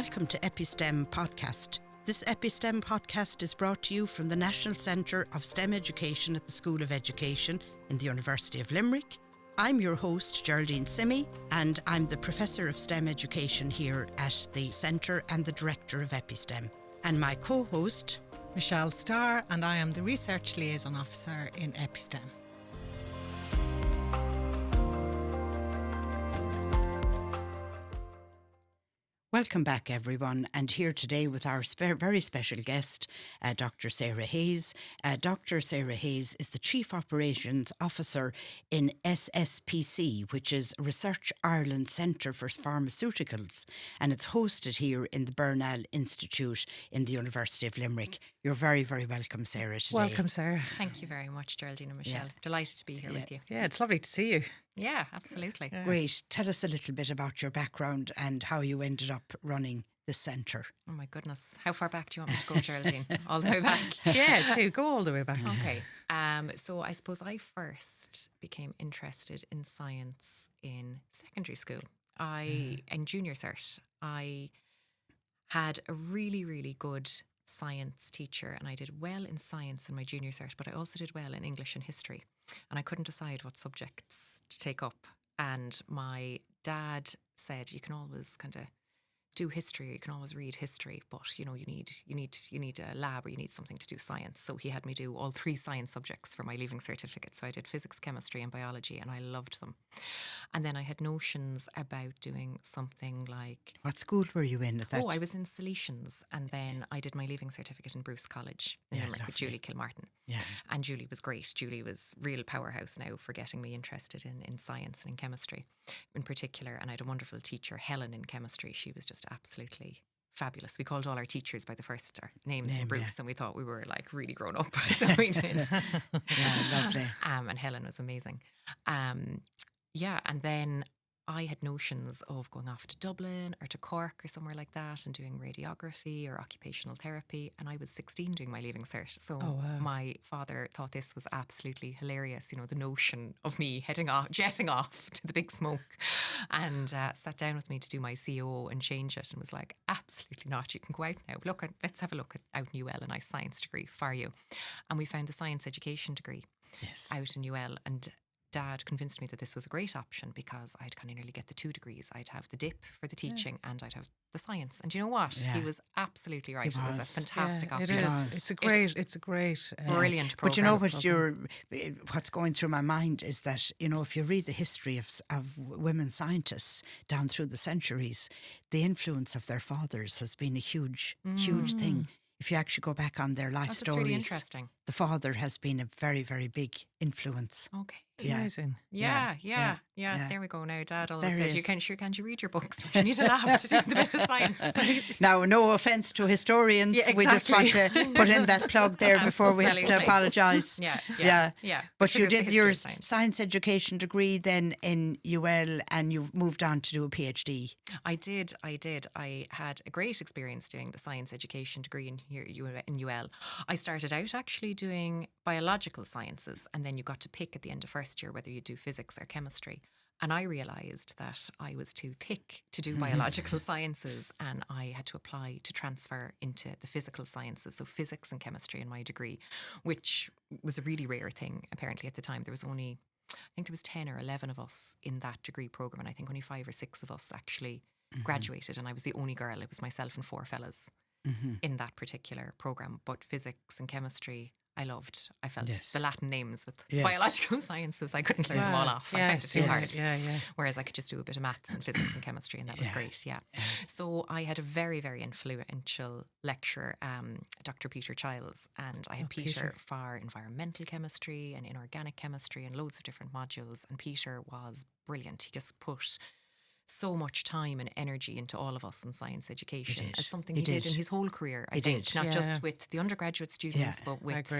Welcome to EPI STEM podcast. This EPI STEM podcast is brought to you from the National Centre of STEM Education at the School of Education in the University of Limerick. I'm your host, Geraldine Simmie, and I'm the Professor of STEM Education here at the Centre and the Director of EPI STEM. And my co-host, Michelle Starr, and I am the Research Liaison Officer in EPI STEM. Welcome back, everyone, and here today with our very special guest, Dr. Sarah Hayes. Dr. Sarah Hayes is the Chief Operations Officer in SSPC, which is Research Ireland Centre for Pharmaceuticals, and it's hosted here in the Bernal Institute in the University of Limerick. You're very, very welcome, Sarah, today. Welcome, Sarah. Thank you very much, Geraldine and Michelle. Yeah. Delighted to be here with you. Yeah, it's lovely to see you. Yeah, absolutely. Yeah. Great. Tell us a little bit about your background and how you ended up running the centre. Oh my goodness. How far back do you want me to go, Geraldine? All the way back? Yeah, go all the way back. Okay. So I suppose I first became interested in science in secondary school. In junior cert, I had a really, really good science teacher, and I did well in science in my junior cert, but I also did well in English and history, and I couldn't decide what subjects to take up. And my dad said, you can always kind of do history, or you can always read history, but you need a lab, or you need something to do science. So he had me do all 3 science subjects for my leaving certificate. So I did physics, chemistry and biology, and I loved them. And then I had notions about doing something like... What school were you in at that? I was in Salesians, and then I did my leaving certificate in Bruce College in Limerick with Julie Kilmartin. Yeah. And Julie was great. Julie was real powerhouse now for getting me interested in science and in chemistry in particular. And I had a wonderful teacher, Helen, in chemistry. She was just absolutely fabulous. We called all our teachers by the first names in Bruce, and we thought we were like really grown up. So we did. Yeah, lovely. And Helen was amazing. And then I had notions of going off to Dublin or to Cork or somewhere like that and doing radiography or occupational therapy. And I was 16 doing my leaving cert. So my father thought this was absolutely hilarious, the notion of me jetting off to the big smoke, and sat down with me to do my CO and change it, and was like, absolutely not. You can go out now. Let's have a look at out in UL, a nice science degree for you. And we found the science education degree out in UL, and Dad convinced me that this was a great option because I'd kind of nearly get the 2 degrees. I'd have the dip for the teaching and I'd have the science. And you know what? Yeah. He was absolutely right. It was a fantastic option. It is. It's a great, brilliant program. But you know what's going through my mind is that, if you read the history of women scientists down through the centuries, the influence of their fathers has been a huge thing. If you actually go back on their life stories, really interesting. The father has been a very, very big influence. Okay. Amazing. Yeah. There we go now. Dad always said, can't you read your books? You need a lab to do the bit of science. Now, no offence to historians. Yeah, exactly. We just want to put in that plug there before we have to apologise. Yeah. But you did your science education degree then in UL, and you moved on to do a PhD. I did. I had a great experience doing the science education degree in UL. I started out actually doing biological sciences, and then you got to pick at the end of first year whether you do physics or chemistry. And I realised that I was too thick to do biological sciences, and I had to apply to transfer into the physical sciences, so physics and chemistry in my degree, which was a really rare thing apparently at the time. There was only, I think there was 10 or 11 of us in that degree programme, and I think only 5 or 6 of us actually graduated, and I was the only girl. It was myself and 4 fellas in that particular programme. But physics and chemistry I loved. I felt the Latin names with biological sciences, I couldn't learn them all off. I found it too hard. Whereas I could just do a bit of maths and physics and chemistry, and that was great. So I had a very, very influential lecturer, Dr. Peter Childs, and I had Peter for environmental chemistry and inorganic chemistry and loads of different modules. And Peter was brilliant. He just put so much time and energy into all of us in science education as something he did in his whole career, I think. Not just with the undergraduate students, but with,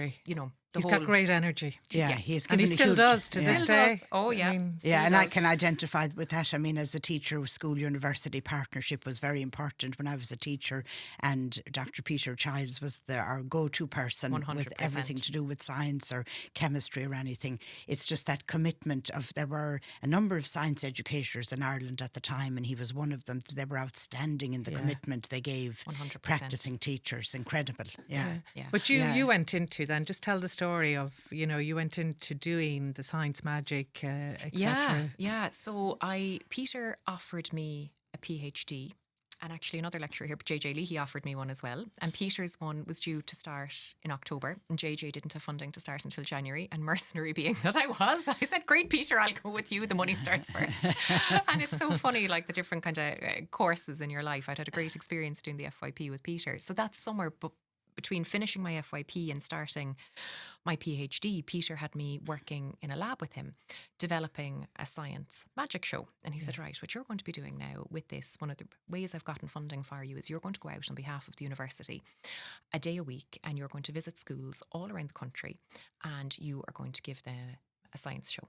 He's got great energy. Yeah, he's and given he a still huge, does to this day. Oh, yeah. I mean, yeah, and I can identify with that. I mean, as a teacher, school-university partnership was very important when I was a teacher, and Dr. Peter Childs was our go-to person 100%. with everything to do with science or chemistry or anything. It's just that commitment of, there were a number of science educators in Ireland at the time, and he was one of them. They were outstanding in the commitment they gave 100%. practicing teachers. Incredible. Yeah. But you went into then, just tell the story of, you went into doing the science magic, etc. Yeah. So Peter offered me a PhD, and actually another lecturer here, JJ Leahy, offered me one as well. And Peter's one was due to start in October, and JJ didn't have funding to start until January. And mercenary being that I said, "Great, Peter, I'll go with you. The money starts first." And it's so funny, like the different kind of courses in your life. I'd had a great experience doing the FYP with Peter, so that's somewhere between finishing my FYP and starting my PhD, Peter had me working in a lab with him, developing a science magic show. And he said, right, what you're going to be doing now with this, one of the ways I've gotten funding for you is you're going to go out on behalf of the university a day a week, and you're going to visit schools all around the country, and you are going to give them a science show.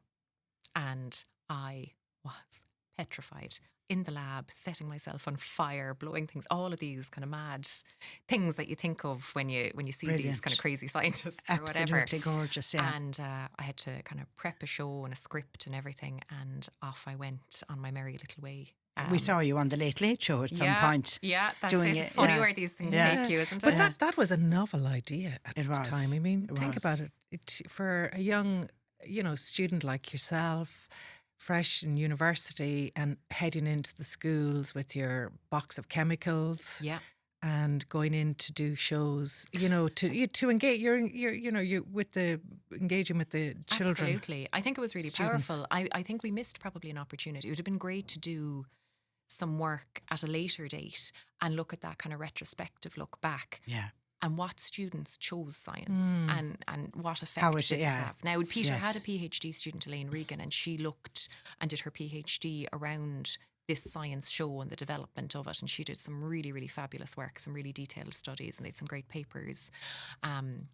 And I was petrified. In the lab, setting myself on fire, blowing things, all of these kind of mad things that you think of when you see these kind of crazy scientists or whatever. Absolutely gorgeous, yeah. And I had to kind of prep a show and a script and everything, and off I went on my merry little way. We saw you on the Late Late Show at some point. Yeah, that's doing it. It's funny where these things take you, isn't it? But that was a novel idea at the time. I mean, think about it. For a young, student like yourself, fresh in university and heading into the schools with your box of chemicals, and going in to do shows, to engage you're with the engaging with the children. Absolutely, I think it was really powerful. I think we missed probably an opportunity. It would have been great to do some work at a later date and look at that kind of retrospective look back. Yeah. And what students chose science and what effect did it have. Now, Peter had a PhD student, Elaine Regan, and she looked and did her PhD around this science show and the development of it. And she did some really, really fabulous work, some really detailed studies, and they had some great papers on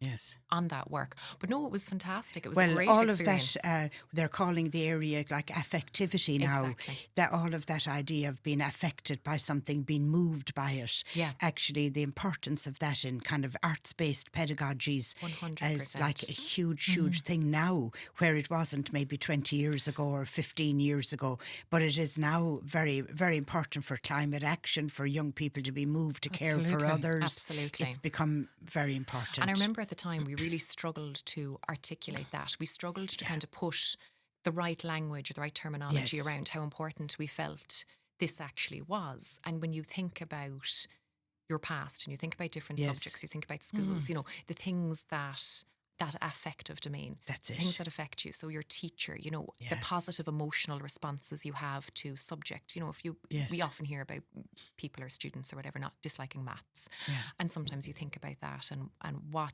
that work. But no, it was fantastic. It was a great experience. Of that, they're calling the area like affectivity now. Exactly. That all of that idea of being affected by something, being moved by it. Yeah. Actually, the importance of that in kind of arts-based pedagogies 100%. is like a huge thing now, where it wasn't maybe 20 years ago or 15 years ago, but it is now very, very important for climate action, for young people to be moved to care for others. Absolutely. It's become very important. And I remember at the time we really struggled to articulate that. We struggled to kind of put the right language, the right terminology around how important we felt this actually was. And when you think about your past and you think about different subjects, you think about schools, the things that affective domain. That's it. Things that affect you. So your teacher, the positive emotional responses you have to subject. We often hear about people or students or whatever not disliking maths. Yeah. And sometimes you think about that and what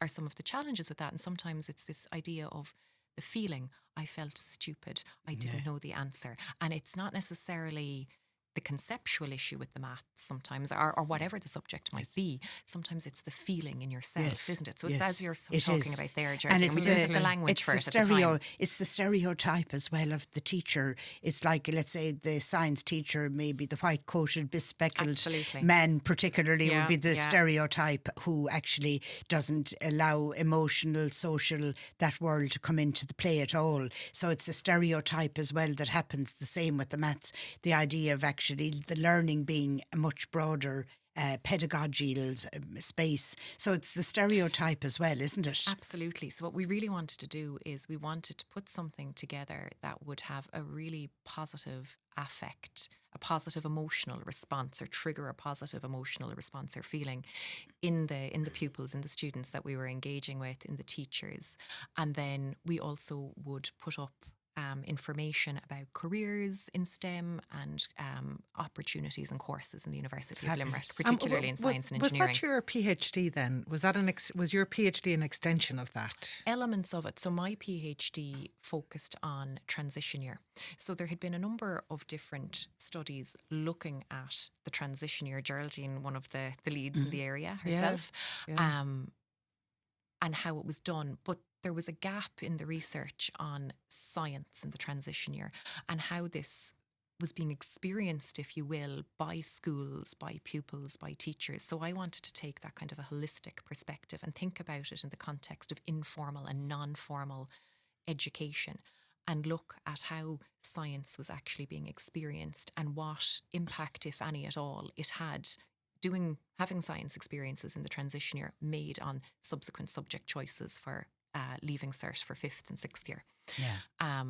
are some of the challenges with that. And sometimes it's this idea of the feeling, I felt stupid, I didn't know the answer. And it's not necessarily the conceptual issue with the maths sometimes, or whatever the subject might be. Sometimes it's the feeling in yourself, isn't it? So it's as you're talking about there, Geraldine, and we didn't have the language for it at the time. It's the stereotype as well of the teacher. It's like, let's say, the science teacher, maybe the white-coated, bespectacled man particularly would be the stereotype who actually doesn't allow emotional, social, that world to come into the play at all. So it's a stereotype as well that happens the same with the maths. The idea of actually the learning being a much broader pedagogical space. So it's the stereotype as well, isn't it? Absolutely. So what we really wanted to do is we wanted to put something together that would have a really positive affect, a positive emotional response, or trigger a positive emotional response or feeling in the pupils, in the students that we were engaging with, in the teachers. And then we also would put up information about careers in STEM and opportunities and courses in the University of Limerick, particularly in science and engineering. Was that your PhD then? Was your PhD an extension of that? Elements of it. So my PhD focused on transition year. So there had been a number of different studies looking at the transition year. Geraldine, one of the leads in the area herself. and how it was done. But there was a gap in the research on science in the transition year and how this was being experienced, if you will, by schools, by pupils, by teachers. So I wanted to take that kind of a holistic perspective and think about it in the context of informal and non-formal education, and look at how science was actually being experienced and what impact, if any at all, it had having science experiences in the transition year made on subsequent subject choices for leaving cert for 5th and 6th year. Yeah.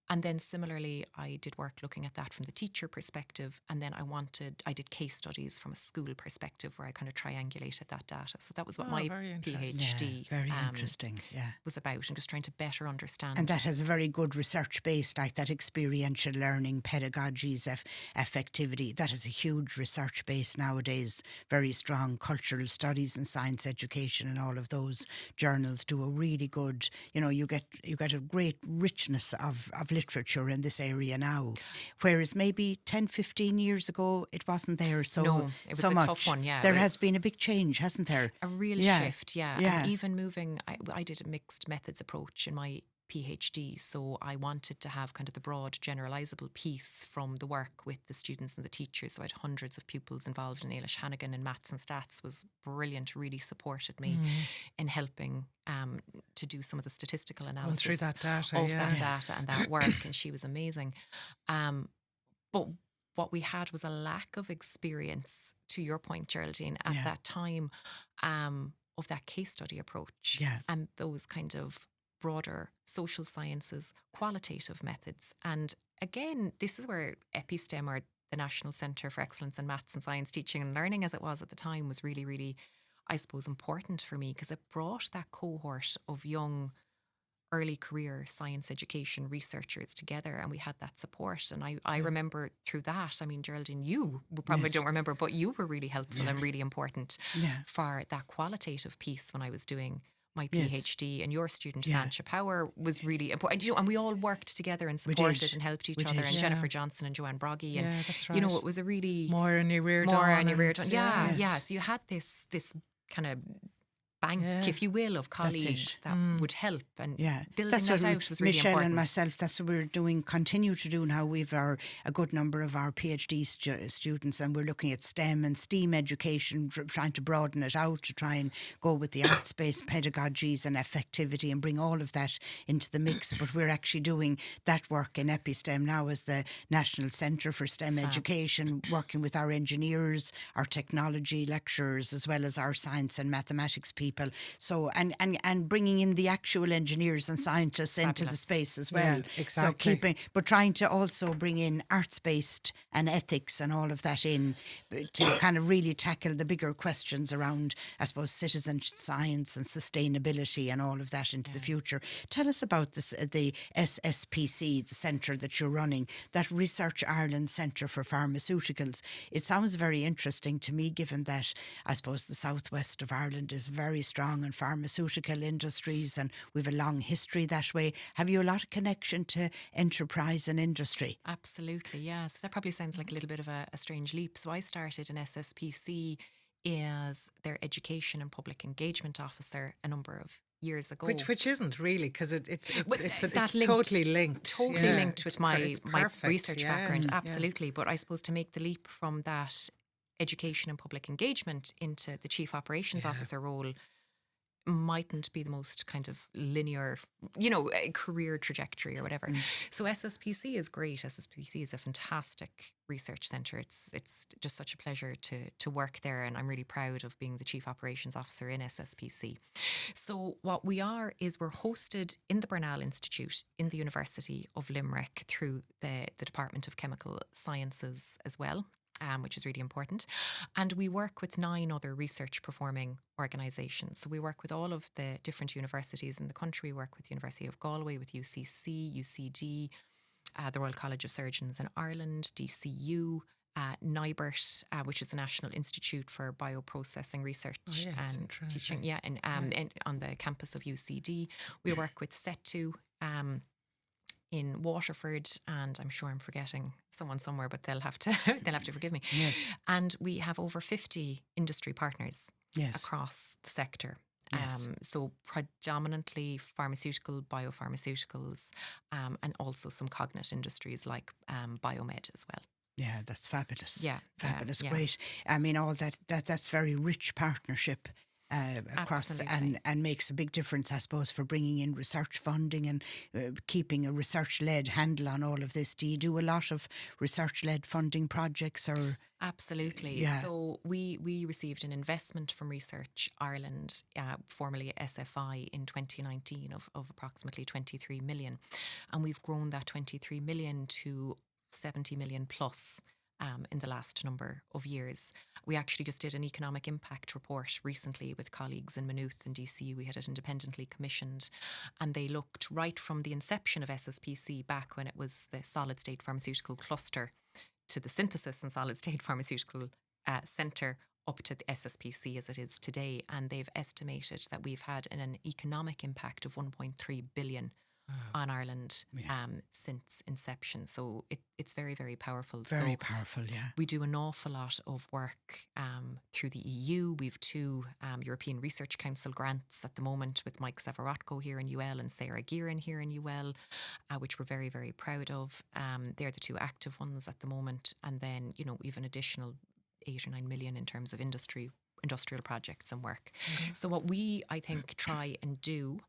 And then similarly, I did work looking at that from the teacher perspective. And then I did case studies from a school perspective where I kind of triangulated that data. So that was what my PhD interesting. Yeah. was about, and just trying to better understand. And that has a very good research base, like that experiential learning, pedagogies, affectivity. That has a huge research base nowadays, very strong cultural studies and science education, and all of those journals do a really good, you get a great richness of literature in this area now, whereas maybe 10, 15 years ago it wasn't there no, it was a much. Tough one, yeah. There has been a big change, hasn't there? A real shift, yeah. And even moving, I did a mixed methods approach in my PhD, so I wanted to have kind of the broad generalisable piece from the work with the students and the teachers. So I had hundreds of pupils involved, and Ailish Hannigan in maths and stats was brilliant, really supported me in helping to do some of the statistical analysis through that data, of that data and that work, and she was amazing. But what we had was a lack of experience, to your point, Geraldine, at that time, of that case study approach and those kind of broader social sciences, qualitative methods. And again, this is where EPI STEM, or the National Centre for Excellence in Maths and Science Teaching and Learning, as it was at the time, was really, really, I suppose, important for me, because it brought that cohort of young, early career science education researchers together, and we had that support. And I remember through that, I mean, Geraldine, you probably don't remember, but you were really helpful and really important for that qualitative piece when I was doing my PhD, and your student Sancha Power was really important. And we all worked together and supported and helped each other. And Jennifer Johnson and Joanne Broggie, and that's right. it was a really more in your rear Yeah. So you had this kind of bank, if you will, of colleagues that would help, and building that out was really Michelle important. and myself, that's what we're doing, continue to do now. We've a good number of our PhD students, and we're looking at STEM and STEAM education, trying to broaden it out to try and go with the arts-based pedagogies and affectivity and bring all of that into the mix. But we're actually doing that work in EPI STEM now as the National Centre for STEM Education, working with our engineers, our technology lecturers, as well as our science and mathematics people. So and bringing in the actual engineers and scientists into the space as well. Yeah, exactly. So but trying to also bring in arts-based and ethics and all of that in to kind of really tackle the bigger questions around, I suppose, citizen science and sustainability and all of that into the future. Tell us about this, the SSPC, the centre that you're running, that Research Ireland Centre for Pharmaceuticals. It sounds very interesting to me, given that I suppose the southwest of Ireland is very strong in pharmaceutical industries, and we've a long history that way. Have you a lot of connection to enterprise and industry? Absolutely, yeah. So that probably sounds like a little bit of a strange leap. So I started in SSPC as their education and public engagement officer a number of years ago. Which isn't really, because it's linked, totally linked. Totally linked with my research background, absolutely. Yeah. But I suppose to make the leap from that education and public engagement into the chief operations officer role mightn't be the most kind of linear, career trajectory or whatever. So SSPC is great. SSPC is a fantastic research centre. It's just such a pleasure to work there, and I'm really proud of being the chief operations officer in SSPC. So what we are is we're hosted in the Bernal Institute in the University of Limerick through the Department of Chemical Sciences as well, which is really important. And we work with 9 other research performing organisations. So we work with all of the different universities in the country. We work with the University of Galway, with UCC, UCD, the Royal College of Surgeons in Ireland, DCU, NIBRT, which is the National Institute for Bioprocessing Research and Teaching, and on the campus of UCD. We work with SETU, in Waterford, and I'm sure I'm forgetting someone somewhere, but they'll have to forgive me. Yes. And we have over 50 industry partners across the sector. Yes. So predominantly pharmaceutical, biopharmaceuticals, and also some cognate industries like biomed as well. Yeah, that's fabulous. Yeah, Fabulous, yeah. great. I mean, all that's very rich partnership across, Absolutely. and makes a big difference, I suppose, for bringing in research funding and keeping a research-led handle on all of this. Do you do a lot of research-led funding projects, or? Absolutely. Yeah. So we received an investment from Research Ireland, formerly SFI, in 2019 of approximately 23 million. And we've grown that 23 million to 70 million plus in the last number of years. We actually just did an economic impact report recently with colleagues in Maynooth and DC. We had it independently commissioned, and they looked right from the inception of SSPC back when it was the solid state pharmaceutical cluster to the synthesis and solid state pharmaceutical centre up to the SSPC as it is today. And they've estimated that we've had an economic impact of 1.3 billion on Ireland since inception. So it's very, very powerful. Very powerful, yeah. We do an awful lot of work through the EU. We've 2 European Research Council grants at the moment with Mike Savarotko here in UL and Sarah Gearin here in UL, which we're very, very proud of. They're the 2 active ones at the moment. And then, we have an additional 8 or 9 million in terms of industrial projects and work. So what we, I think, try and do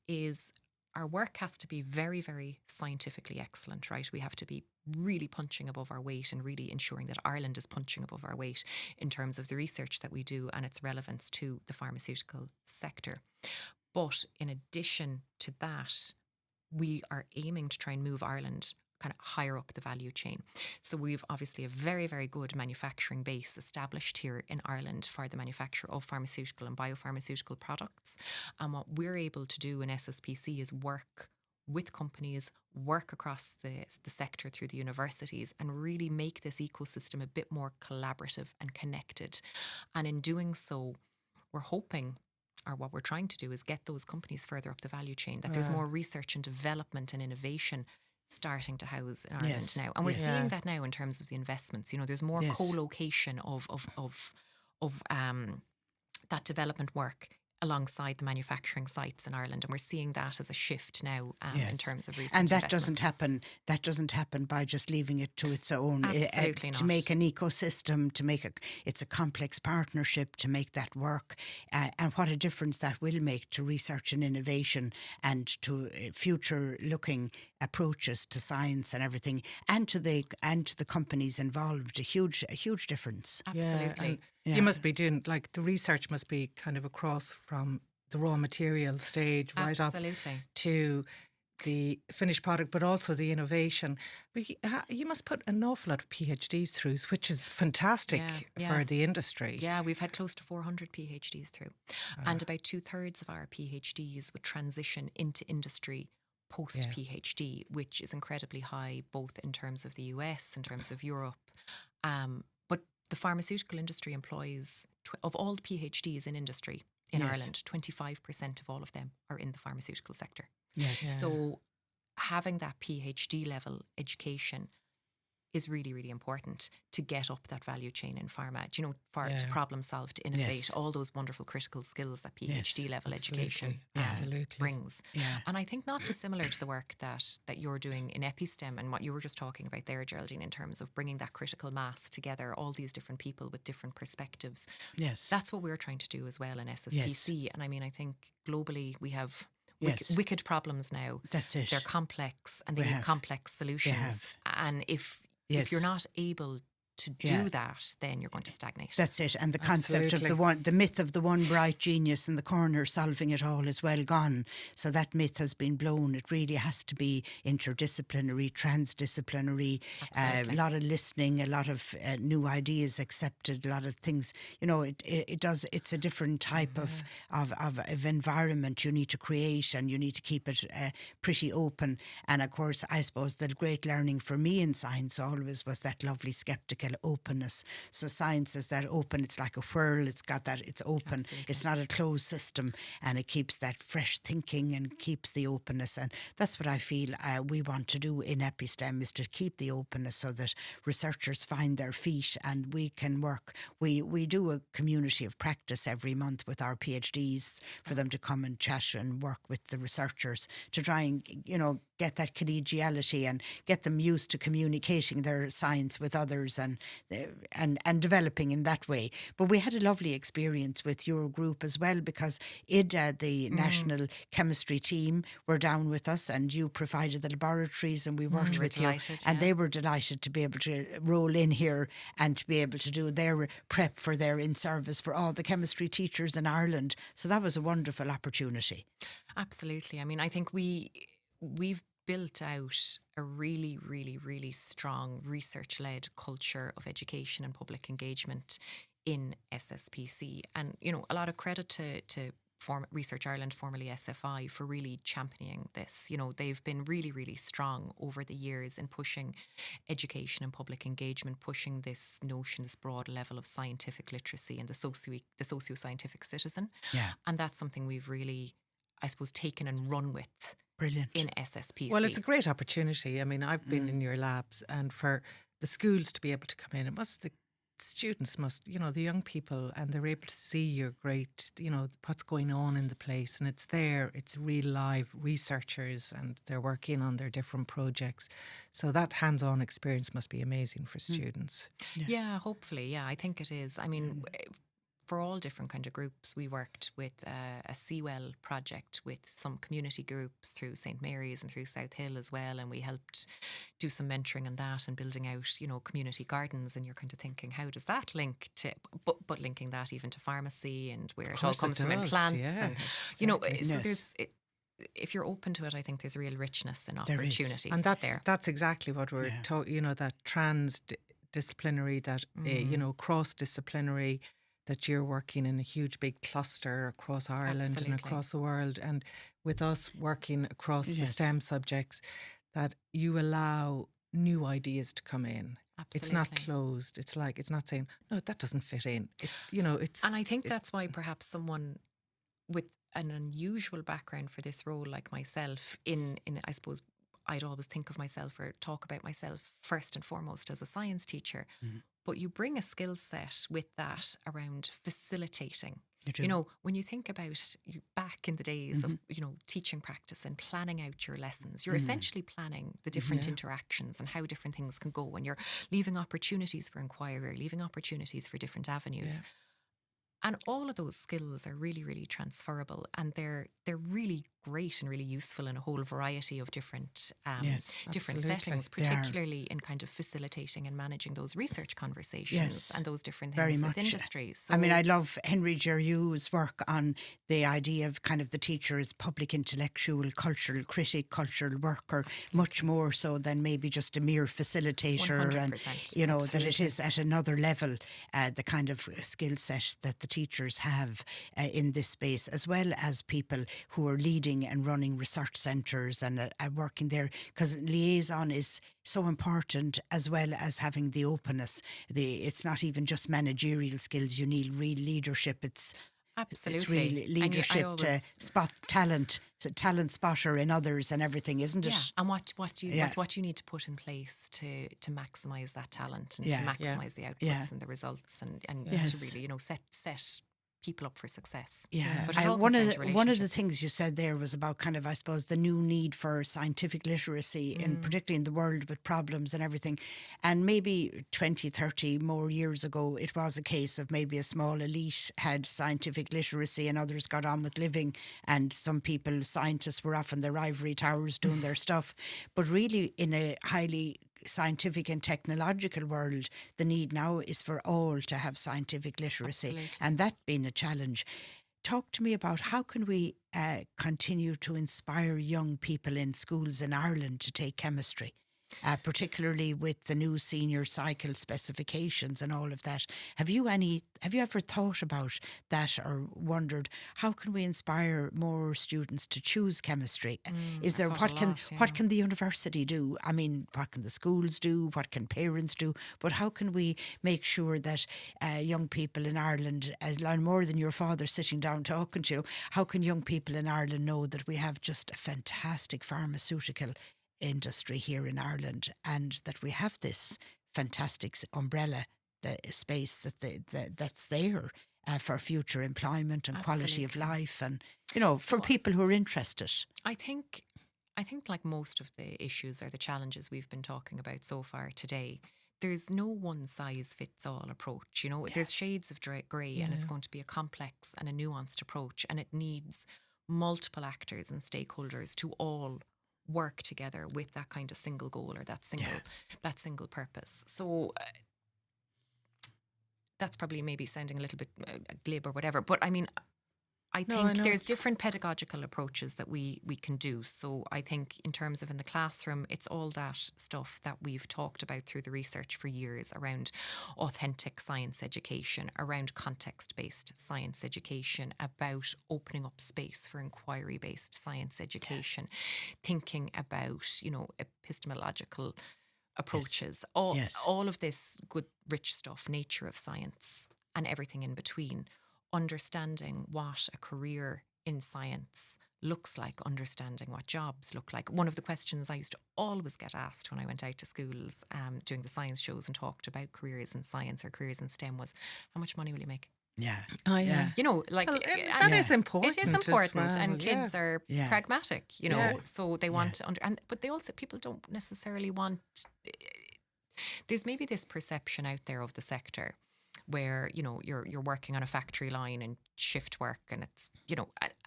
is our work has to be very, very scientifically excellent, right? We have to be really punching above our weight and really ensuring that Ireland is punching above our weight in terms of the research that we do and its relevance to the pharmaceutical sector. But in addition to that, we are aiming to try and move Ireland kind of higher up the value chain. So we've obviously a very, very good manufacturing base established here in Ireland for the manufacture of pharmaceutical and biopharmaceutical products. And what we're able to do in SSPC is work with companies, work across the sector through the universities, and really make this ecosystem a bit more collaborative and connected. And in doing so, we're hoping, or what we're trying to do, is get those companies further up the value chain, that there's more research and development and innovation starting to house in Ireland now. And we're seeing that now in terms of the investments. There's more co-location of that development work alongside the manufacturing sites in Ireland, and we're seeing that as a shift now in terms of research. And that doesn't happen. That doesn't happen by just leaving it to its own. Absolutely not. To make an ecosystem, it's a complex partnership to make that work, and what a difference that will make to research and innovation, and to future-looking approaches to science and everything, and to the companies involved. A huge difference. Absolutely. You must be doing, the research must be kind of across from the raw material stage right up to the finished product, but also the innovation. But you must put an awful lot of PhDs through, which is fantastic for the industry. Yeah, we've had close to 400 PhDs through, and about 2/3 of our PhDs would transition into industry post-PhD, which is incredibly high, both in terms of the US, in terms of Europe. But the pharmaceutical industry employs, of all PhDs in industry in Ireland, 25% of all of them are in the pharmaceutical sector. Yes. Yeah. So having that PhD level education is really, really important to get up that value chain in pharma, to problem solve, to innovate, all those wonderful critical skills that PhD level education brings. Yeah. And I think not dissimilar to the work that you're doing in EPI STEM and what you were just talking about there, Geraldine, in terms of bringing that critical mass together, all these different people with different perspectives. Yes. That's what we're trying to do as well in SSPC. And I mean, I think globally we have wicked problems now. That's it. They're complex and they need complex solutions. And if you're not able to do that, then you're going to stagnate. That's it. And the concept of the myth of the one bright genius in the corner solving it all is well gone. So that myth has been blown. It really has to be interdisciplinary, transdisciplinary, a lot of listening, a lot of new ideas accepted, a lot of things. It's a different type of environment you need to create, and you need to keep it pretty open. And of course, I suppose the great learning for me in science always was that lovely skeptical call openness. So science is that open. It's like a whirl. It's got that. It's open. Absolutely. It's not a closed system, and it keeps that fresh thinking and keeps the openness. And that's what I feel we want to do in EPI STEM, is to keep the openness so that researchers find their feet and we can work. We do a community of practice every month with our PhDs for them to come and chat and work with the researchers to try and, get that collegiality and get them used to communicating their science with others and developing in that way. But we had a lovely experience with your group as well, because IDA, the National Chemistry team, were down with us, and you provided the laboratories and we worked with you. And they were delighted to be able to roll in here and to be able to do their prep for their in-service for all the chemistry teachers in Ireland. So that was a wonderful opportunity. Absolutely. I mean, I think we've built out a really, really, really strong research-led culture of education and public engagement in SSPC. And, a lot of credit to Research Ireland, formerly SFI, for really championing this. They've been really, really strong over the years in pushing education and public engagement, pushing this notion, this broad level of scientific literacy and the socio-scientific citizen. Yeah. And that's something we've really, I suppose, taken and run with. Brilliant. In SSPC. Well, it's a great opportunity. I mean, I've been in your labs, and for the schools to be able to come in, the students must, the young people, and they're able to see your great, what's going on in the place, and it's there, it's real live researchers, and they're working on their different projects. So that hands-on experience must be amazing for students. Yeah, hopefully. Yeah, I think it is. I mean, for all different kind of groups, we worked with a Seawell project with some community groups through St. Mary's and through South Hill as well, and we helped do some mentoring on that and building out, community gardens. And you're kind of thinking, how does that link to, but linking that even to pharmacy and where it all comes from in plants, and exactly. so there's. If you're open to it, I think there's a real richness and opportunity, and there. That's exactly what we're talking. That transdisciplinary, that cross-disciplinary. That you're working in a huge big cluster across Ireland and across the world, and with us working across the STEM subjects, that you allow new ideas to come in. Absolutely. It's not closed. It's like, it's not saying, no, that doesn't fit in. It's. And I think that's why perhaps someone with an unusual background for this role, like myself, in I suppose I'd always think of myself or talk about myself first and foremost as a science teacher. Mm-hmm. But you bring a skill set with that around facilitating. When you think about back in the days of, teaching practice and planning out your lessons, you're essentially planning the different interactions and how different things can go. And you're leaving opportunities for inquiry, leaving opportunities for different avenues. Yeah. And all of those skills are really, really transferable, and they're really great and really useful in a whole variety of different settings, particularly in kind of facilitating and managing those research conversations and those different things with industries. So, I mean, I love Henry Geryu's work on the idea of kind of the teacher as public intellectual, cultural critic, cultural worker, much more so than maybe just a mere facilitator. 100%. And, that it is at another level, the kind of skill set that the teachers have in this space, as well as people who are leading and running research centres and working there, because liaison is so important, as well as having the openness. It's not even just managerial skills. You need real leadership. It's real leadership to spot talent, talent spotter in others and everything, isn't it? Yeah, and what you need to put in place to maximise that talent and to maximise the outputs and the results and to really set people up for success. Yeah, but one of the things you said there was about kind of, I suppose, the new need for scientific literacy, particularly in the world with problems and everything. And maybe 20, 30 more years ago, it was a case of maybe a small elite had scientific literacy and others got on with living, and some people, scientists, were off in their ivory towers doing their stuff. But really, in a highly scientific and technological world, the need now is for all to have scientific literacy. Absolutely. And that being a challenge. Talk to me about how can we continue to inspire young people in schools in Ireland to take chemistry? particularly with the new senior cycle specifications and all of that. Have you ever thought about that or wondered how can we inspire more students to choose chemistry? Is there what can the university do? I mean, what can the schools do? What can parents do? But how can we make sure that young people in Ireland, as more than your father sitting down talking to you, how can young people in Ireland know that we have just a fantastic pharmaceutical industry here in Ireland, and that we have this fantastic umbrella space that's there for future employment and quality of life, and for people who are interested. I think like most of the issues or the challenges we've been talking about so far today, there's no one size fits all approach. There's shades of grey, and it's going to be a complex and a nuanced approach, and it needs multiple actors and stakeholders to all work together with that kind of single goal or that single purpose. So that's probably maybe sounding a little bit glib or whatever, but I mean, I think there's different pedagogical approaches that we can do. So I think in terms of in the classroom, it's all that stuff that we've talked about through the research for years around authentic science education, around context-based science education, about opening up space for inquiry-based science education, thinking about, epistemological approaches, all of this good, rich stuff, nature of science and everything in between. Understanding what a career in science looks like, understanding what jobs look like. One of the questions I used to always get asked when I went out to schools doing the science shows and talked about careers in science or careers in STEM was, how much money will you make? Yeah. Oh, yeah. That is important. It is important, well, and kids are pragmatic, so they want to but they also, people don't necessarily want. There's maybe this perception out there of the sector where you're working on a factory line and shift work, and it's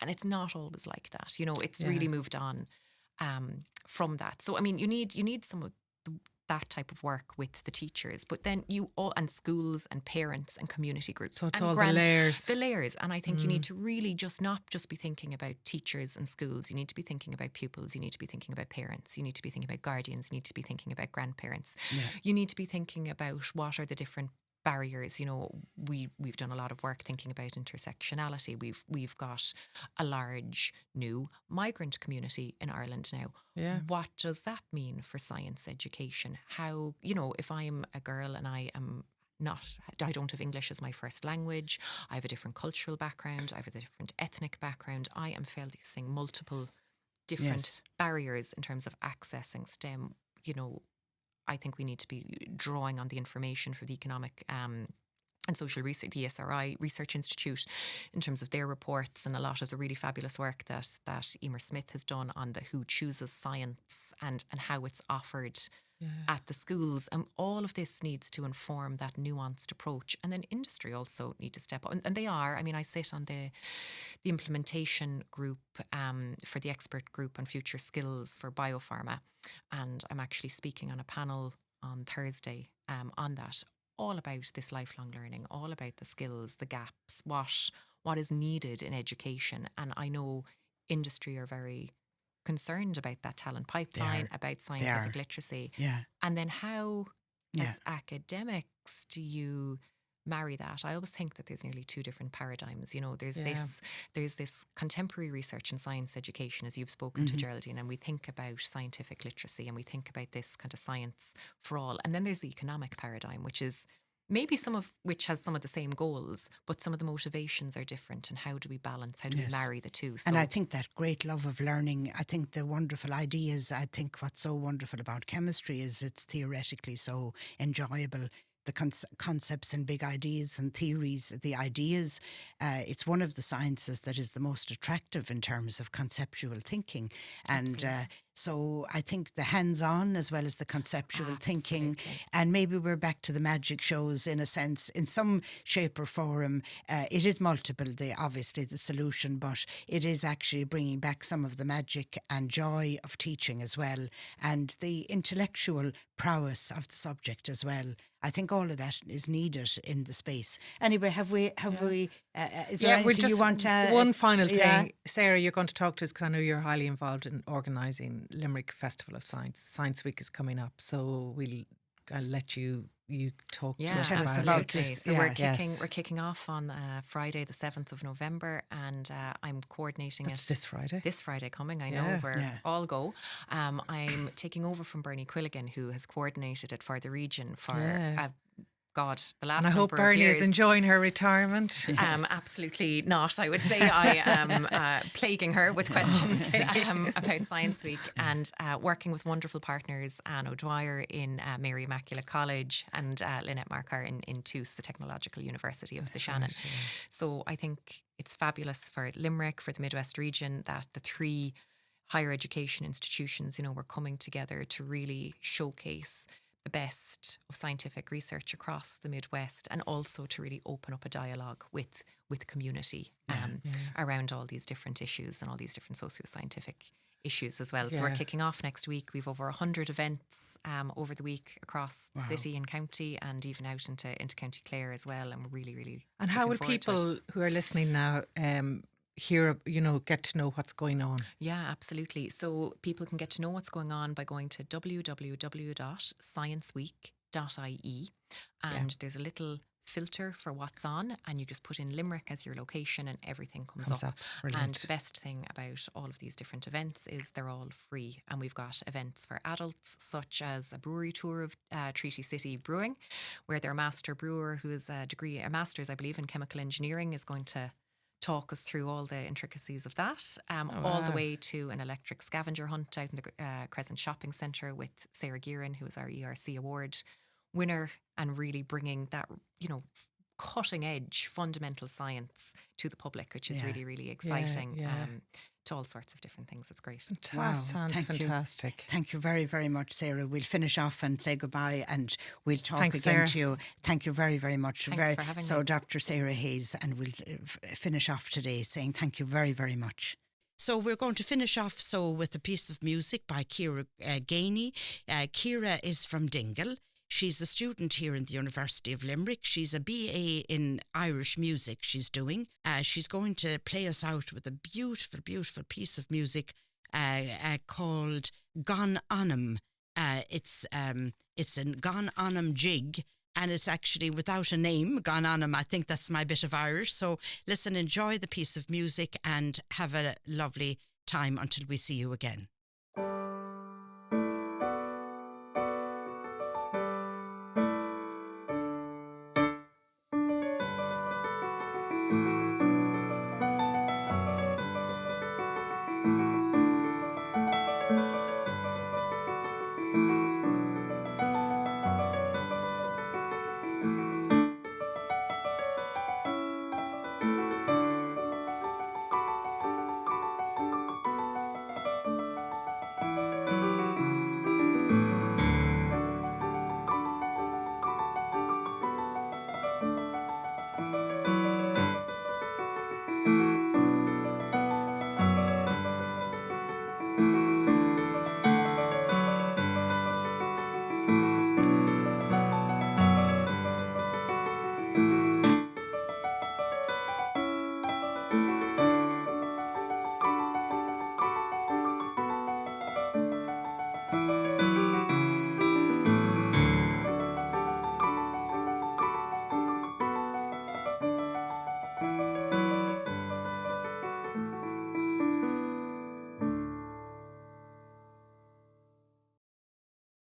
and it's not always like that. It's really moved on from that. So I mean, you need some of that type of work with the teachers, but then and schools and parents and community groups. So it's and all the layers. The layers, and I think you need to really not just be thinking about teachers and schools. You need to be thinking about pupils. You need to be thinking about parents. You need to be thinking about guardians. You need to be thinking about grandparents. Yeah. You need to be thinking about what are the different barriers. We've done a lot of work thinking about intersectionality. We've got a large new migrant community in Ireland now. Yeah. What does that mean for science education? How, if I'm a girl and I don't have English as my first language, I have a different cultural background, I have a different ethnic background, I am facing multiple different barriers in terms of accessing STEM. I think we need to be drawing on the information for the Economic and Social Research, the ESRI Research Institute, in terms of their reports and a lot of the really fabulous work that Emer Smith has done on the who chooses science and how it's offered at the schools. And all of this needs to inform that nuanced approach. And then industry also need to step up. And they are. I mean, I sit on the implementation group for the expert group on future skills for biopharma. And I'm actually speaking on a panel on Thursday on that, all about this lifelong learning, all about the skills, the gaps, what is needed in education. And I know industry are very concerned about that talent pipeline, about scientific literacy. Yeah. And then how, as academics, do you marry that? I always think that there's nearly two different paradigms. There's this contemporary research in science education, as you've spoken to, Geraldine, and we think about scientific literacy and we think about this kind of science for all. And then there's the economic paradigm, which is maybe some of which has some of the same goals, but some of the motivations are different. And how do we balance? How do we marry the two? So, and I think that great love of learning, I think the wonderful ideas, I think what's so wonderful about chemistry is it's theoretically so enjoyable. The concepts and big ideas and theories, the ideas, it's one of the sciences that is the most attractive in terms of conceptual thinking. And so I think the hands-on as well as the conceptual thinking, and maybe we're back to the magic shows in a sense, in some shape or form. It is multiple, obviously the solution, but it is actually bringing back some of the magic and joy of teaching as well, and the intellectual prowess of the subject as well. I think all of that is needed in the space. Anyway, have we Is there anything you want to... One final thing. Sarah, you're going to talk to us because I know you're highly involved in organising Limerick Festival of Science. Science Week is coming up, so I'll let you talk to us about this. So we're kicking off on Friday the 7th of November, and I'm coordinating it this Friday. This Friday coming, I know, where all go. I'm taking over from Bernie Quilligan, who has coordinated it for the region for the last and I hope number Bernie of years. is enjoying her retirement. Absolutely not. I would say I am plaguing her with questions about Science Week, and working with wonderful partners, Anne O'Dwyer in Mary Immaculate College and Lynette Marker in Toos, the Technological University of the Shannon. Right, yeah. So I think it's fabulous for Limerick, for the Midwest region, that the 3 higher education institutions, were coming together to really showcase the best of scientific research across the Midwest, and also to really open up a dialogue with community around all these different issues and all these different socio-scientific issues as well. So we're kicking off next week. We've over 100 events over the week across the city and county, and even out into County Clare as well. And we're really, really And how will people who are listening now get to know what's going on? Yeah, absolutely. So people can get to know what's going on by going to www.scienceweek.ie, and there's a little filter for what's on, and you just put in Limerick as your location and everything comes up. And the best thing about all of these different events is they're all free, and we've got events for adults such as a brewery tour of Treaty City Brewing, where their master brewer, who is a master's I believe in chemical engineering, is going to talk us through all the intricacies of that, all the way to an electric scavenger hunt out in the Crescent Shopping Centre with Sarah Gearan, who is our ERC award winner, and really bringing that, cutting edge fundamental science to the public, which is really, really exciting. To all sorts of different things. It's great. Sounds fantastic. Thank you very, very much, Sarah. We'll finish off and say goodbye, and we'll talk again to you. Thank you very, very much. Thanks for having me. Dr. Sarah Hayes, and we'll finish off today saying thank you very, very much. So we're going to finish off with a piece of music by Ciara Gainey. Ciara is from Dingle. She's a student here in the University of Limerick. She's a BA in Irish music she's doing. She's going to play us out with a beautiful, beautiful piece of music called Gan Anam. It's a Gan Anam jig, and it's actually without a name, Gan Anam. I think that's my bit of Irish. So listen, enjoy the piece of music and have a lovely time until we see you again.